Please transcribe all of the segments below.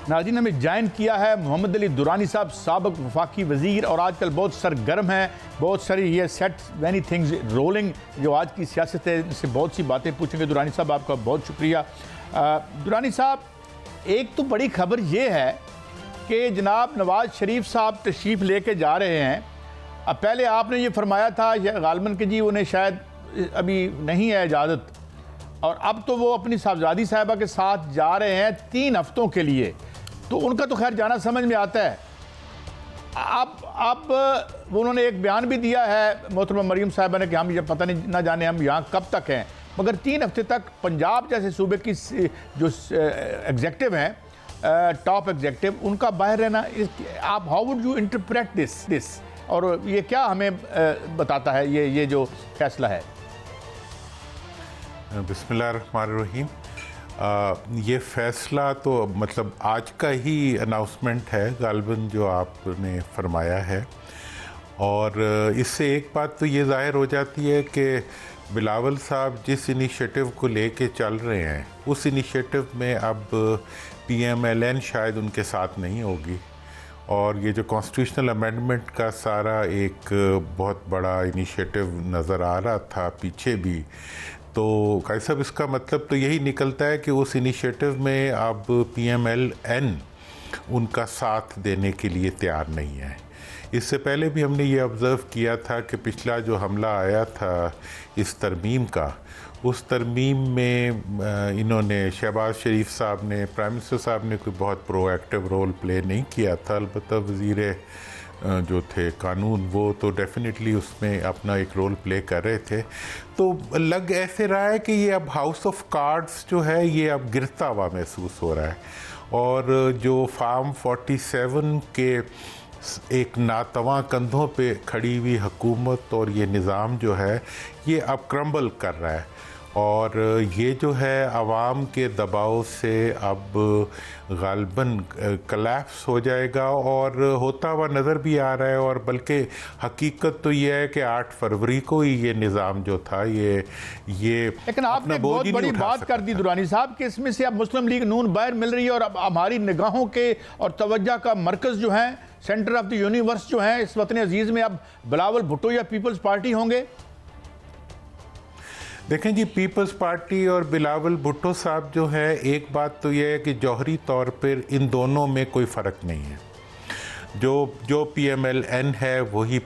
नाज़रीन, हमें ज्वाइन किया है मोहम्मद अली दुरानी साहब, साबिक़ वफाकी वज़ीर और आजकल बहुत सरगर्म हैं, बहुत सारी ये सेट मैनी थिंग्स रोलिंग जो आज की सियासत है, इससे बहुत सी बातें पूछेंगे। दुरानी साहब आपका बहुत शुक्रिया। दुरानी साहब, एक तो बड़ी खबर ये है कि जनाब नवाज़ शरीफ साहब तशरीफ़ लेके जा रहे हैं। अब पहले आपने ये फरमाया था गालबन के जी उन्हें शायद अभी नहीं है इजाज़त, और अब तो वो अपनी साहबजादी साहिबा के साथ जा रहे हैं 3 हफ्तों के लिए, तो उनका तो खैर जाना समझ में आता है। अब उन्होंने एक बयान भी दिया है मोहतरमा मरीम साहिबा ने कि हम ये पता नहीं ना जाने हम यहाँ कब तक हैं, मगर 3 हफ्ते तक पंजाब जैसे सूबे की जो एग्जेक्टिव हैं, टॉप एग्जेक्टिव, उनका बाहर रहना, आप how would you interpret this और ये क्या हमें बताता है ये जो फैसला है? बिस्मिल्लाहिर्रहमानिर्रहीम। ये फ़ैसला तो मतलब आज का ही अनाउंसमेंट है गालबन जो आपने फरमाया है, और इससे एक बात तो ये ज़ाहिर हो जाती है कि बिलावल साहब जिस इनिशिएटिव को लेके चल रहे हैं उस इनिशिएटिव में अब PMLN शायद उनके साथ नहीं होगी, और ये जो कॉन्स्टिट्यूशनल अमेंडमेंट का सारा एक बहुत बड़ा इनिशिएटिव नज़र आ रहा था पीछे भी, तो कायद साहब इसका मतलब तो यही निकलता है कि उस इनिशिएटिव में अब PMLN उनका साथ देने के लिए तैयार नहीं है। इससे पहले भी हमने ये ऑब्ज़र्व किया था कि पिछला जो हमला आया था इस तरमीम का, उस तरमीम में इन्होंने शहबाज शरीफ साहब ने, प्राइम मिनिस्टर साहब ने कोई बहुत प्रोएक्टिव रोल प्ले नहीं किया था। अलबत्ता वज़ीर जो थे कानून वो तो डेफिनेटली उसमें अपना एक रोल प्ले कर रहे थे। तो लग ऐसे रहा है कि ये अब हाउस ऑफ कार्ड्स जो है ये अब गिरता हुआ महसूस हो रहा है, और जो फार्म 47 के एक नातवा कंधों पे खड़ी हुई हुकूमत और ये निज़ाम जो है ये अब क्रम्बल कर रहा है, और ये जो है आवाम के दबाव से अब गालबन कलैप्स हो जाएगा, और होता हुआ नज़र भी आ रहा है। और बल्कि हकीकत तो ये है कि 8 फरवरी को ही ये निज़ाम जो था ये लेकिन आपने बहुत बड़ी बात कर दी दुरानी साहब कि इसमें से अब मुस्लिम लीग नून बाहर मिल रही है, और अब हमारी निगाहों के और तवज्जो का मरकज़ जो है, सेंटर ऑफ द यूनिवर्स जो है इस वतन अजीज़ में, अब बिलावल भुट्टो या पीपल्स पार्टी होंगे। देखें जी, पीपल्स पार्टी और बिलावल भुट्टो साहब जो है, एक बात तो यह है कि जौहरी तौर पर इन दोनों में कोई फ़र्क नहीं है। जो PMLN है वही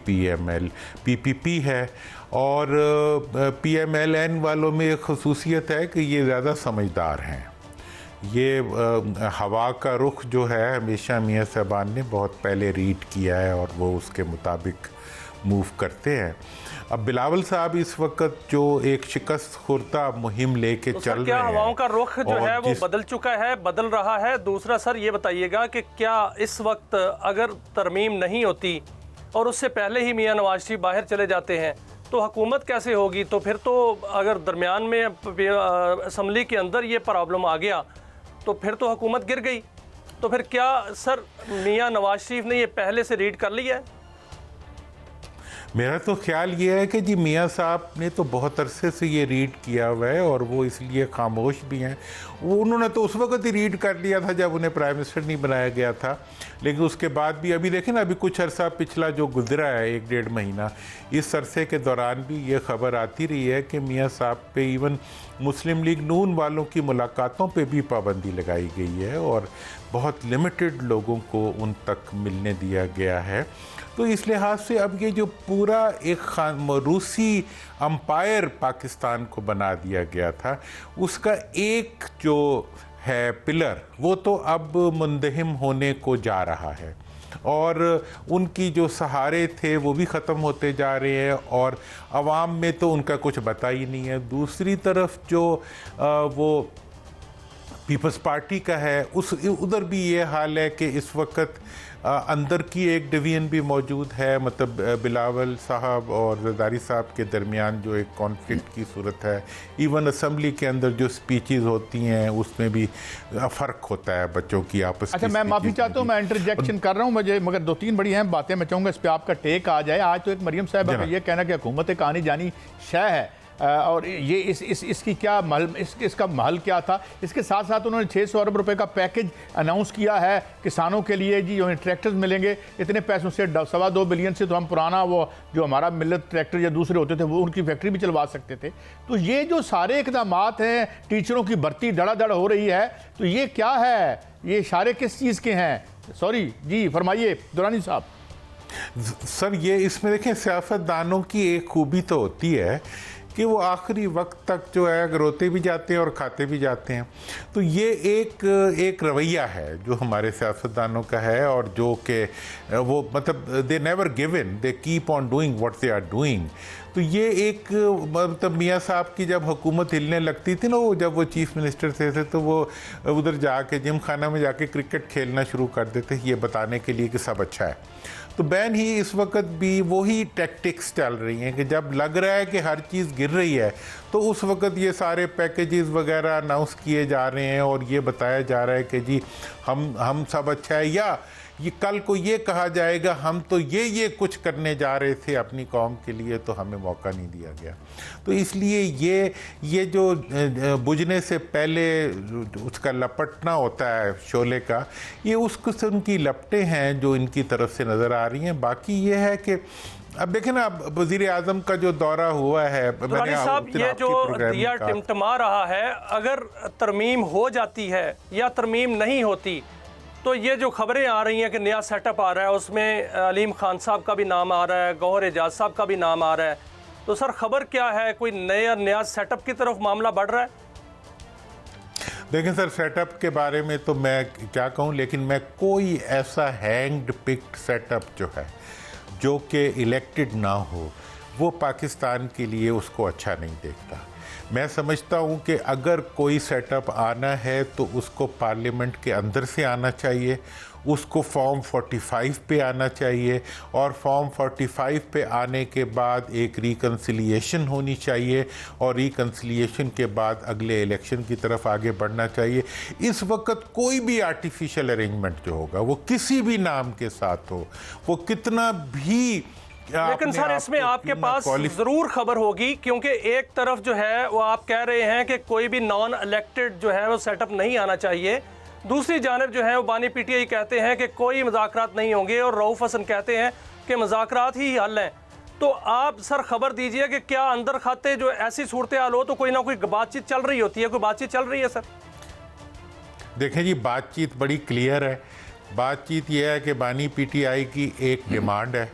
PPP है, और PMLN वालों में एक खसूसियत है कि ये ज़्यादा समझदार हैं। ये हवा का रुख जो है हमेशा मियाँ साहबान ने बहुत पहले रीड किया है और वो उसके मुताबिक मूव करते हैं। अब बिलावल साहब इस वक्त जो एक शिकस्त खुर्दा मुहिम लेके चल रहे हैं, क्या हवाओं का रुख जो है वो बदल चुका है, बदल रहा है? दूसरा सर ये बताइएगा कि क्या इस वक्त अगर तरमीम नहीं होती और उससे पहले ही मियाँ नवाज शरीफ बाहर चले जाते हैं तो हुकूमत कैसे होगी? तो फिर तो अगर दरमियान में असम्बली के अंदर ये प्रॉब्लम आ गया तो फिर तो हुकूमत गिर गई। तो फिर क्या सर मियाँ नवाज शरीफ ने ये पहले से रीड कर लिया है? मेरा तो ख्याल ये है कि जी मियाँ साहब ने तो बहुत अरसे से ये रीड किया हुआ है, और वो इसलिए खामोश भी हैं। वो उन्होंने तो उस वक्त ही रीड कर लिया था जब उन्हें प्राइम मिनिस्टर नहीं बनाया गया था, लेकिन उसके बाद भी अभी देखें ना, अभी कुछ अरसा पिछला जो गुजरा है 1-1.5 महीना, इस अरसे के दौरान भी ये खबर आती रही है कि मियाँ साहब पे इवन मुस्लिम लीग नून वालों की मुलाकातों पे भी पाबंदी लगाई गई है, और बहुत लिमिटेड लोगों को उन तक मिलने दिया गया है। तो इस लिहाज से अब ये जो पूरा एक रूसी अंपायर पाकिस्तान को बना दिया गया था, उसका एक जो है पिलर वो तो अब मुंदहिम होने को जा रहा है, और उनकी जो सहारे थे वो भी ख़त्म होते जा रहे हैं, और आवाम में तो उनका कुछ बता ही नहीं है। दूसरी तरफ जो वो पीपल्स पार्टी का है उधर भी ये हाल है कि इस वक्त अंदर की एक डिवीजन भी मौजूद है, मतलब बिलावल साहब और जरदारी साहब के दरमियान जो एक कॉन्फ्लिक्ट की सूरत है। इवन असम्बली के अंदर जो स्पीचेस होती हैं उसमें भी फ़र्क होता है बच्चों की आपस। अच्छा, मैं माफ़ी चाहता हूँ, मैं इंटरजेक्शन कर रहा हूँ मुझे, मगर 2-3 बड़ी अहम बातें मैं चाहूँगा इस पर आपका टेक आ जाए। आज तो एक मरीम साहब का ये कहना कि हुकूमत एक आनी जानी शय है, और ये इसकी क्या महल इसका महल क्या था। इसके साथ साथ उन्होंने 600 अरब रुपए का पैकेज अनाउंस किया है किसानों के लिए जी, जो ट्रैक्टर्स मिलेंगे इतने पैसों से, 2.25 बिलियन से तो हम पुराना वो जो हमारा मिलत ट्रैक्टर या दूसरे होते थे वो उनकी फैक्ट्री भी चलवा सकते थे। तो ये जो सारे इक़दाम हैं, टीचरों की भर्ती धड़ाधड़ हो रही है, तो ये क्या है, ये इशारे किस चीज़ के हैं? सॉरी जी, फरमाइए दुरानी साहब। सर ये इसमें देखें, सियासतदानों की एक खूबी तो होती है कि वो आखिरी वक्त तक जो है रोते भी जाते हैं और खाते भी जाते हैं। तो ये एक रवैया है जो हमारे सियासतदानों का है, और जो कि वो मतलब they never give in, they keep on doing what they are doing. तो ये एक मतलब मियाँ साहब की जब हुकूमत हिलने लगती थी ना, वो जब वो चीफ मिनिस्टर थे तो वो उधर जाके जिम खाना में जाके क्रिकेट खेलना शुरू कर देते ये बताने के लिए कि सब अच्छा है। तो बैन ही इस वक्त भी वही टैक्टिक्स चल रही हैं कि जब लग रहा है कि हर चीज़ गिर रही है तो उस वक्त ये सारे पैकेजेस वगैरह अनाउंस किए जा रहे हैं और ये बताया जा रहा है कि जी हम सब अच्छा है, या ये कल को ये कहा जाएगा हम तो ये कुछ करने जा रहे थे अपनी कौम के लिए तो हमें मौका नहीं दिया गया। तो इसलिए ये जो बुझने से पहले उसका लपटना होता है शोले का, ये उस किस्म की लपटें हैं जो इनकी तरफ से नज़र आ रही हैं। बाकी ये है कि अब देखें ना, वज़ीर आज़म का जो दौरा हुआ है, मैंने साहब ये जो दिया टिमटिमा रहा है, अगर तरमीम हो जाती है या तरमीम नहीं होती तो ये जो खबरें आ रही हैं कि नया सेटअप आ रहा है, उसमें अलीम खान साहब का भी नाम आ रहा है, गौहर एजाज साहब का भी नाम आ रहा है, तो सर खबर क्या है, कोई नया सेटअप की तरफ मामला बढ़ रहा है? देखें सर, सेटअप के बारे में तो मैं क्या कहूँ, लेकिन मैं कोई ऐसा हैंग्ड पिक्ड सेटअप जो है जो कि इलेक्टेड ना हो वो पाकिस्तान के लिए उसको अच्छा नहीं देखता। मैं समझता हूँ कि अगर कोई सेटअप आना है तो उसको पार्लियामेंट के अंदर से आना चाहिए, उसको फॉर्म 45 पे आना चाहिए, और फॉर्म 45 पे आने के बाद एक रिकन्सिलिएशन होनी चाहिए, और रिकन्सिलिएशन के बाद अगले इलेक्शन की तरफ आगे बढ़ना चाहिए। इस वक्त कोई भी आर्टिफिशियल अरेंजमेंट जो होगा वो किसी भी नाम के साथ हो, वो कितना भी, लेकिन सर इसमें आपके पास जरूर खबर होगी, क्योंकि एक तरफ जो है वो आप कह रहे हैं कि कोई भी नॉन इलेक्टेड जो है वो सेटअप नहीं आना चाहिए, दूसरी जानब जो है वो बानी पीटीआई कहते हैं कि कोई मुज़ाकरात नहीं होंगे, और रऊफ हसन कहते हैं कि मुज़ाकरात ही हल हैं। तो आप सर खबर दीजिए कि क्या अंदर खाते जो ऐसी सूरत हाल हो तो कोई ना कोई बातचीत चल रही होती है, कोई बातचीत चल रही है सर? देखें जी, बातचीत बड़ी क्लियर है। बातचीत यह है कि बानी पीटीआई की एक डिमांड है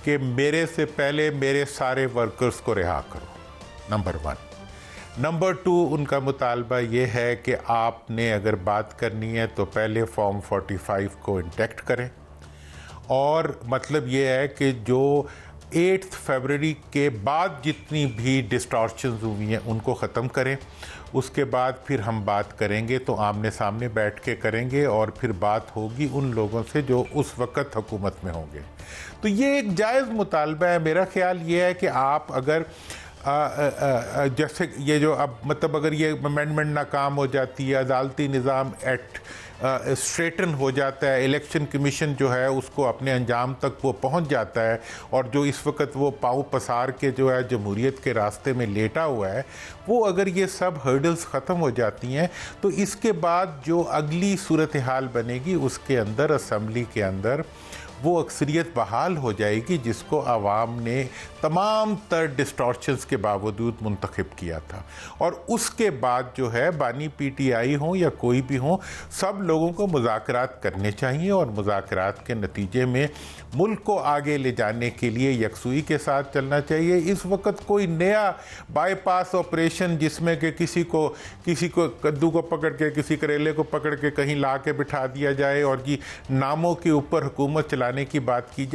कि मेरे से पहले मेरे सारे वर्कर्स को रिहा करो, नंबर 1। नंबर 2, उनका मुतालबा ये है कि आपने अगर बात करनी है तो पहले फॉर्म 45 को इंटैक्ट करें, और मतलब ये है कि जो 8 फरवरी के बाद जितनी भी डिस्टॉर्शंस हुई हैं उनको ख़त्म करें। उसके बाद फिर हम बात करेंगे तो आमने सामने बैठ के करेंगे, और फिर बात होगी उन लोगों से जो उस वक़्त हुकूमत में होंगे। तो ये एक जायज़ मुतालबा है। मेरा ख़्याल ये है कि आप अगर जैसे ये जो अब मतलब अगर ये अमेंडमेंट नाकाम हो जाती है, अदालती निज़ाम एक्ट स्ट्रेटन हो जाता है, इलेक्शन कमीशन जो है उसको अपने अंजाम तक वो पहुंच जाता है, और जो इस वक्त वो पाँव पसार के जो है जमहूरियत के रास्ते में लेटा हुआ है, वो अगर ये सब हर्डल्स ख़त्म हो जाती हैं तो इसके बाद जो अगली सूरत हाल बनेगी उसके अंदर असम्बली के अंदर वो अक्सरियत बहाल हो जाएगी जिसको आवाम ने तमाम तर डिस्टॉर्शंस के बावजूद मुंतखब किया था। और उसके बाद जो है बानी पीटीआई हो या कोई भी हो, सब लोगों को मुज़ाकरात करने चाहिए, और मुज़ाकरात के नतीजे में मुल्क को आगे ले जाने के लिए यकसुई के साथ चलना चाहिए। इस वक्त कोई नया बाईपास ऑपरेशन जिसमें कि किसी को कद्दू को पकड़ के, किसी करेले को पकड़ के कहीं ला के बिठा दिया जाए और जी नामों के ऊपर हुकूमत चलाने की बात की जाए,